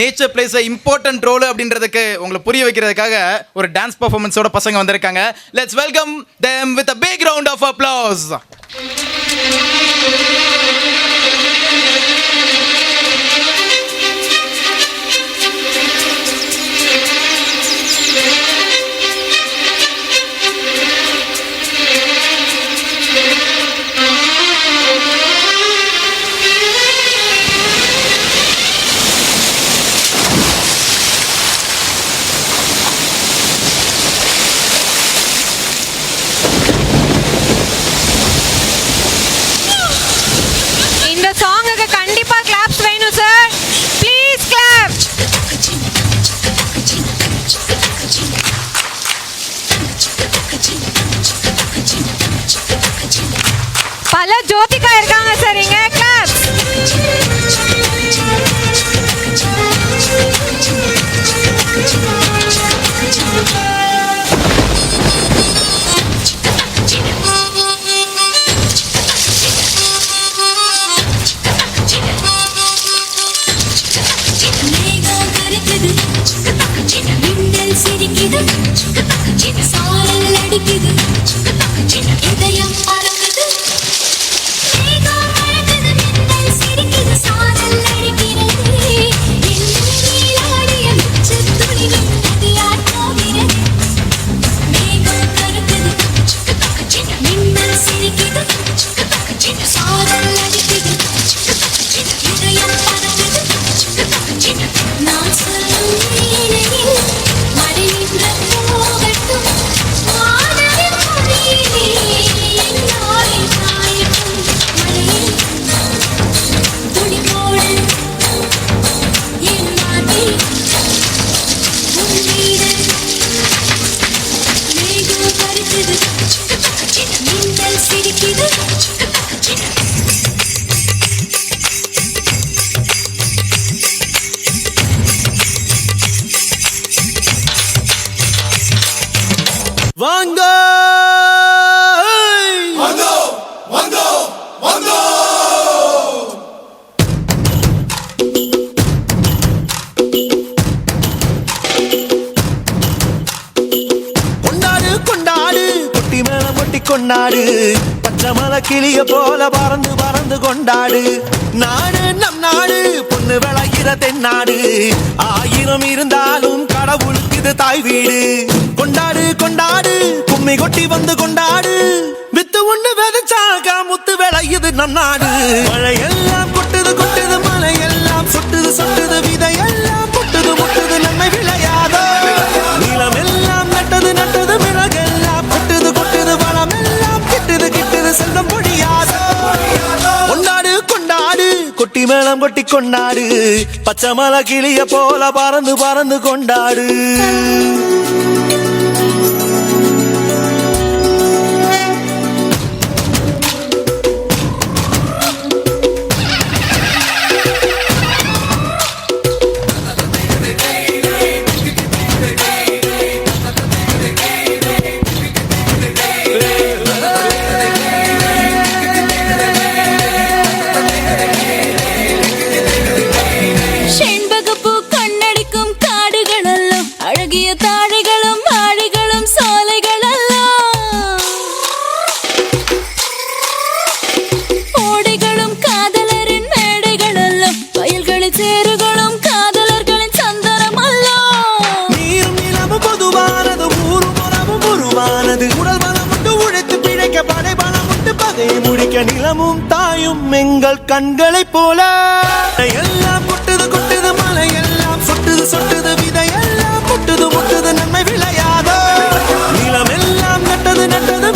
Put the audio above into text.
Nature place important role அப்படின்றதுக்கு உங்களுக்கு புரிய வைக்கிறதுக்காக ஒரு டான்ஸ் பர்ஃபார்மன்ஸோட பசங்க வந்திருக்காங்க. Let's welcome them with a big round of applause. பல ஜோதிகா இருக்காங்க சார் இங்க. கிளாப்ஸ். வாங்க வந்தோ வந்தோ வந்தோ கொண்டாடு கொண்டாடு குட்டி மேல கொட்டி கொண்டாடு பச்சை மலை கிளிய போல பறந்து பறந்து கொண்டாடு நாடு நம் நாடு பொண்ணு விளையிற தென்னாடு ஆயிரம் இருந்தாலும் கடவுளுக்கு இது தாய் வீடு கொண்டாடு கொண்டாடு கும்மி கொட்டி வந்து கொண்டாடு வித்து ஒண்ணு விதைச்சாக முத்து விளையுது நம் நாடு மழையெல்லாம் கொட்டுது கொட்டுது மலையெல்லாம் சொட்டுது சொட்டுது விதையெல்லாம் முட்டுது முட்டுது நன்மை விளையாதோ நிலம் எல்லாம் நட்டது நட்டது மிளகெல்லாம் கொட்டுது கொட்டுது வளம் எல்லாம் கிட்டுது கிட்டுது செல்வம் பொழியாதோ கொண்டாடு கொண்டாடு கொட்டி மேளம் கொட்டி கொண்டாடு பச்சை மலை கிளிய போல பறந்து பறந்து கொண்டாடு. முடிக்க நிலமும் தாயும் எங்கள் கண்களை போல எல்லாம் கொட்டுது கொட்டுது மலை எல்லாம் சொட்டுது சொட்டுது விதை எல்லாம் முட்டுது முட்டுது நன்மை விளையாதோ நிலம் எல்லாம் நட்டது நட்டது